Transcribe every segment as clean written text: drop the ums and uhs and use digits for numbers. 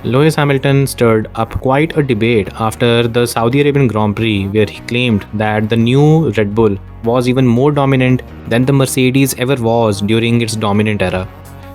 Lewis Hamilton stirred up quite a debate after the Saudi Arabian Grand Prix, where he claimed that the new Red Bull was even more dominant than the Mercedes ever was during its dominant era.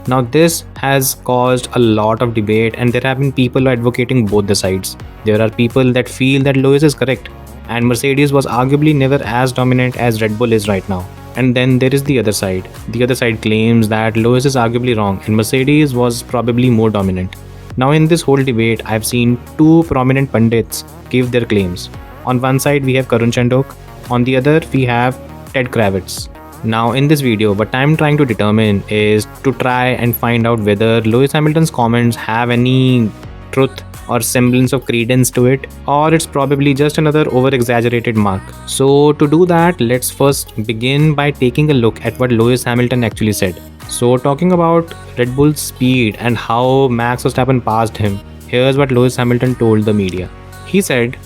Now, this has caused a lot of debate, and there have been people advocating both the sides. There are people that feel that Lewis is correct, and Mercedes was arguably never as dominant as Red Bull is right now. And then there is the other side. The other side claims that Lewis is arguably wrong, and Mercedes was probably more dominant. Now, in this whole debate, I've seen two prominent pundits give their claims. On one side, we have Karun Chandhok, on the other, we have Ted Kravitz. Now, in this video, what I'm trying to determine is to try and find out whether Lewis Hamilton's comments have any truth or semblance of credence to it, or it's probably just another over-exaggerated mark. So to do that, let's first begin by taking a look at what Lewis Hamilton actually said. So talking about Red Bull's speed and how Max Verstappen passed him, here's what Lewis Hamilton told the media. He said,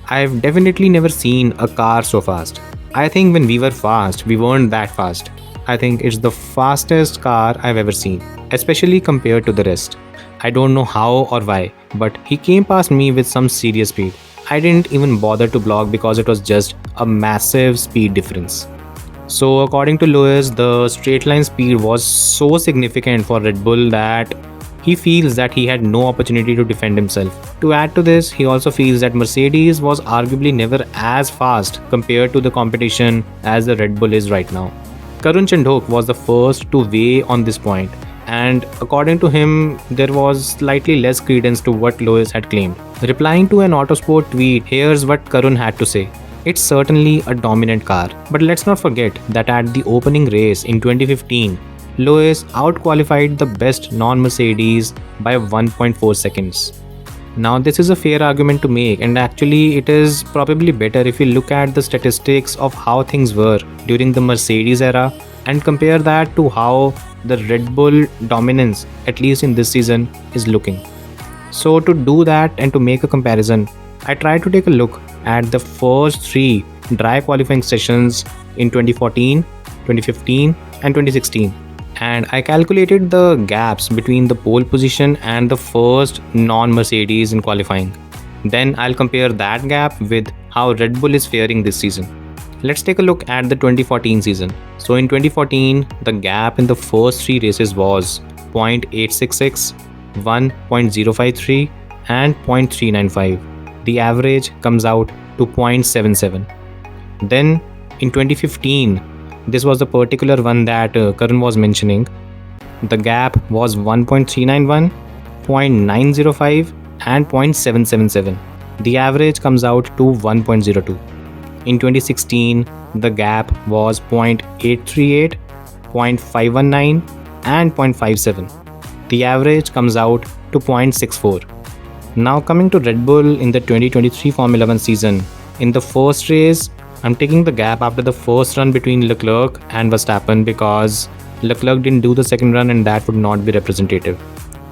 "I've definitely never seen a car so fast. I think when we were fast, we weren't that fast. I think it's the fastest car I've ever seen, especially compared to the rest. I don't know how or why, but he came past me with some serious speed. I didn't even bother to block because it was just a massive speed difference." So according to Lewis, the straight line speed was so significant for Red Bull that he feels that he had no opportunity to defend himself. To add to this, he also feels that Mercedes was arguably never as fast compared to the competition as the Red Bull is right now. Karun Chandhok was the first to weigh on this point, and according to him, there was slightly less credence to what Lewis had claimed. Replying to an Autosport tweet, here's what Karun had to say. "It's certainly a dominant car, but let's not forget that at the opening race in 2015, Lewis outqualified the best non-Mercedes by 1.4 seconds. Now, this is a fair argument to make, and actually it is probably better if you look at the statistics of how things were during the Mercedes era and compare that to how the Red Bull dominance, at least in this season, is looking. So to do that and to make a comparison, I tried to take a look at the first three dry qualifying sessions in 2014, 2015 and 2016. And I calculated the gaps between the pole position and the first non-Mercedes in qualifying. Then I'll compare that gap with how Red Bull is faring this season. Let's take a look at the 2014 season. So in 2014, the gap in the first three races was 0.866, 1.053 and 0.395. The average comes out to 0.77. Then in 2015, this was the particular one that Karun was mentioning. The gap was 1.391, 0.905 and 0.777. The average comes out to 1.02. In 2016, the gap was 0.838, 0.519 and 0.57. The average comes out to 0.64. Now coming to Red Bull in the 2023 Formula 1 season, in the first race, I'm taking the gap after the first run between Leclerc and Verstappen because Leclerc didn't do the second run and that would not be representative.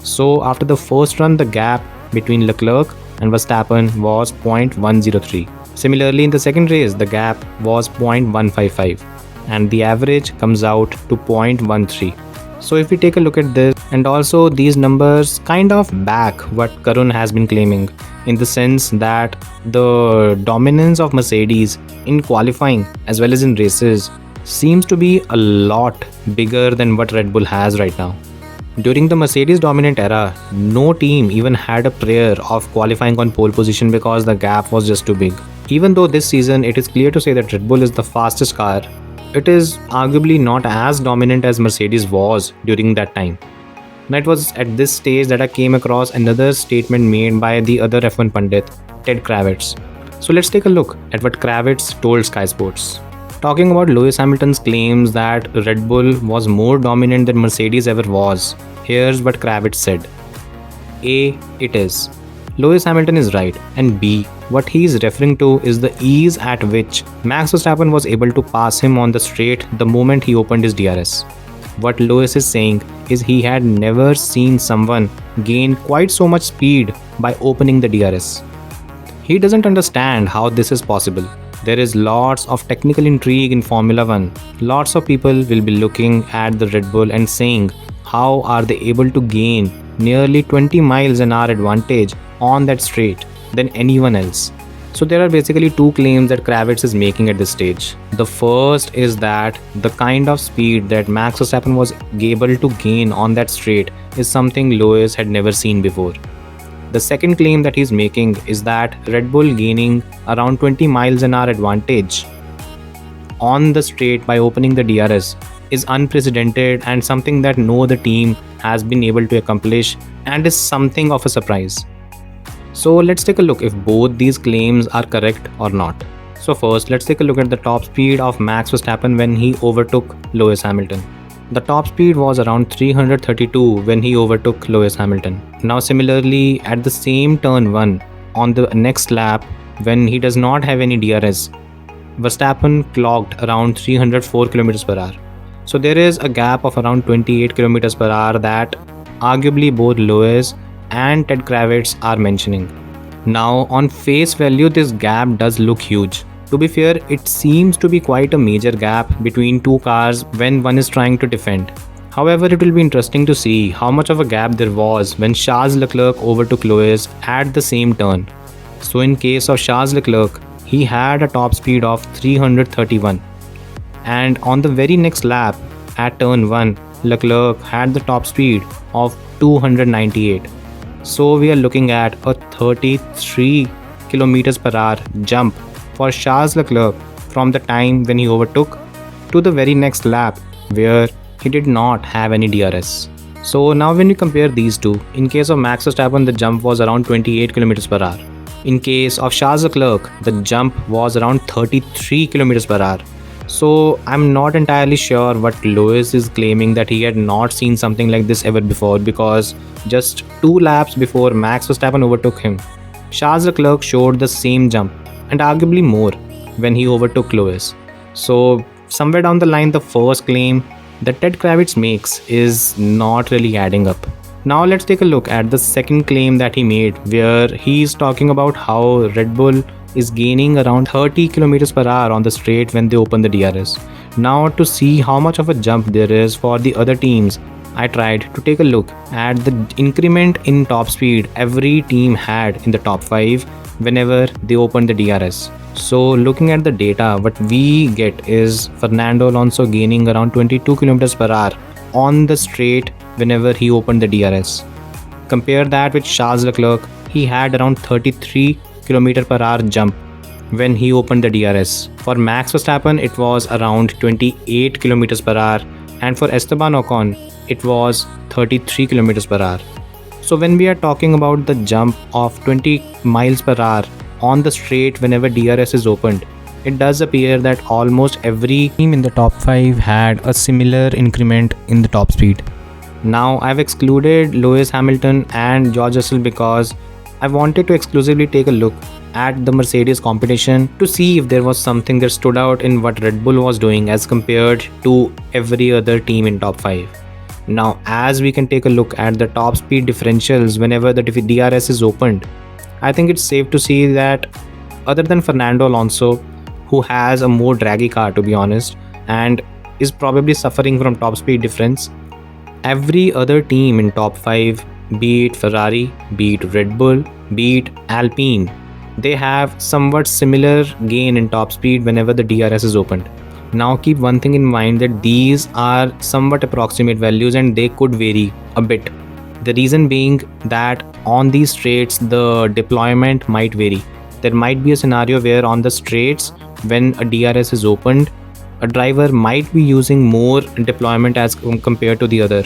So after the first run, the gap between Leclerc and Verstappen was 0.103. Similarly, in the second race, the gap was 0.155 and the average comes out to 0.13. So if we take a look at this, and also these numbers kind of back what Karun has been claiming, in the sense that the dominance of Mercedes in qualifying as well as in races seems to be a lot bigger than what Red Bull has right now. During the Mercedes dominant era, no team even had a prayer of qualifying on pole position because the gap was just too big. Even though this season it is clear to say that Red Bull is the fastest car, it is arguably not as dominant as Mercedes was during that time. Now it was at this stage that I came across another statement made by the other F1 pundit, Ted Kravitz. So let's take a look at what Kravitz told Sky Sports. Talking about Lewis Hamilton's claims that Red Bull was more dominant than Mercedes ever was, here's what Kravitz said. A. It is. Lewis Hamilton is right, and B. What he is referring to is the ease at which Max Verstappen was able to pass him on the straight the moment he opened his DRS. What Lewis is saying is he had never seen someone gain quite so much speed by opening the DRS. He doesn't understand how this is possible. There is lots of technical intrigue in Formula 1. Lots of people will be looking at the Red Bull and saying, how are they able to gain nearly 20 miles an hour advantage on that straight than anyone else. So there are basically two claims that Kravitz is making at this stage. The first is that the kind of speed that Max Verstappen was able to gain on that straight is something Lewis had never seen before. The second claim that he's making is that Red Bull gaining around 20 miles an hour advantage on the straight by opening the DRS is unprecedented and something that no other team has been able to accomplish, and is something of a surprise. So let's take a look if both these claims are correct or not. So first, let's take a look at the top speed of Max Verstappen when he overtook Lewis Hamilton. The top speed was around 332 when he overtook Lewis Hamilton. Now similarly, at the same turn 1 on the next lap, when he does not have any DRS, Verstappen clocked around 304 km per hour. So there is a gap of around 28 km per hour that arguably both Lewis and Ted Kravitz are mentioning. Now on face value, this gap does look huge. To be fair, it seems to be quite a major gap between two cars when one is trying to defend. However, it will be interesting to see how much of a gap there was when Charles Leclerc overtook Lewis at the same turn. So in case of Charles Leclerc, he had a top speed of 331, and on the very next lap at turn 1, Leclerc had the top speed of 298. So we are looking at a 33 km per hour jump for Charles Leclerc from the time when he overtook to the very next lap where he did not have any DRS. So now when you compare these two, in case of Max Verstappen, the jump was around 28 km per hour. In case of Charles Leclerc, the jump was around 33 km per hour. So I'm not entirely sure what Lewis is claiming, that he had not seen something like this ever before, because just 2 laps before Max Verstappen overtook him, Charles Leclerc showed the same jump and arguably more when he overtook Lewis. So somewhere down the line, the first claim that Ted Kravitz makes is not really adding up. Now let's take a look at the second claim that he made, where he's talking about how Red Bull is gaining around 30 km per hour on the straight when they open the DRS. Now to see how much of a jump there is for the other teams, I tried to take a look at the increment in top speed every team had in the top 5 whenever they opened the DRS. So looking at the data, what we get is Fernando Alonso gaining around 22 km per hour on the straight whenever he opened the DRS. Compare that with Charles Leclerc, he had around 33 km per hour jump when he opened the DRS. For Max Verstappen, it was around 28 km per hour, and for Esteban Ocon, it was 33 km per hour. So when we are talking about the jump of 20 miles per hour on the straight whenever DRS is opened, it does appear that almost every team in the top 5 had a similar increment in the top speed. Now I've excluded Lewis Hamilton and George Russell because I wanted to exclusively take a look at the Mercedes competition to see if there was something that stood out in what Red Bull was doing as compared to every other team in top 5. Now as we can take a look at the top speed differentials whenever the DRS is opened, I think it's safe to see that other than Fernando Alonso, who has a more draggy car to be honest, and is probably suffering from top speed difference, every other team in top 5, be it Ferrari, be it Red Bull, be it Alpine, they have somewhat similar gain in top speed whenever the DRS is opened. Now keep one thing in mind, that these are somewhat approximate values and they could vary a bit. The reason being that on these straights the deployment might vary. There might be a scenario where on the straights when a DRS is opened, a driver might be using more deployment as compared to the other.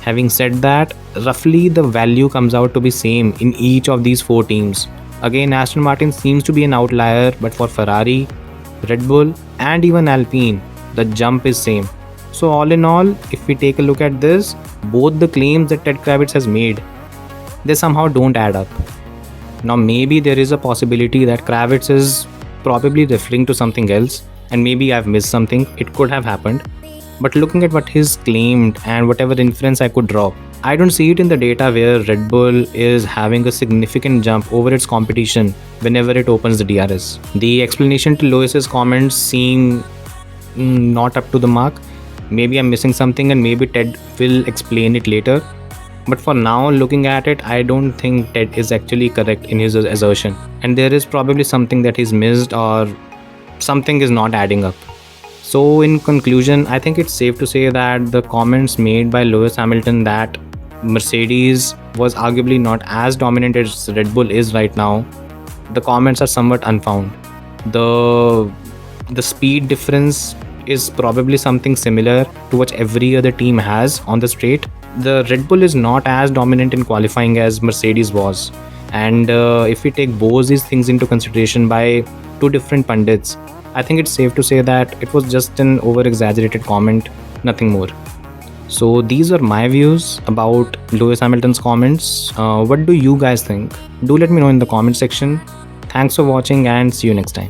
Having said that, roughly the value comes out to be same in each of these 4 teams. Again, Aston Martin seems to be an outlier, but for Ferrari, Red Bull and even Alpine, the jump is same. So all in all, if we take a look at this, both the claims that Ted Kravitz has made, they somehow don't add up. Now maybe there is a possibility that Kravitz is probably referring to something else, and maybe I've missed something, it could have happened. But looking at what he's claimed and whatever inference I could draw, I don't see it in the data where Red Bull is having a significant jump over its competition whenever it opens the DRS. The explanation to Lewis's comments seem not up to the mark. Maybe I'm missing something and maybe Ted will explain it later. But for now, looking at it, I don't think Ted is actually correct in his assertion. And there is probably something that he's missed, or something is not adding up. So, in conclusion, I think it's safe to say that the comments made by Lewis Hamilton that Mercedes was arguably not as dominant as Red Bull is right now, the comments are somewhat unfounded. The the speed difference is probably something similar to what every other team has on the straight. The Red Bull is not as dominant in qualifying as Mercedes was, and if we take both these things into consideration by two different pundits, I think it's safe to say that it was just an over exaggerated comment, nothing more. So these are my views about Lewis Hamilton's comments. What do you guys think? Do let me know in the comment section. Thanks for watching and see you next time.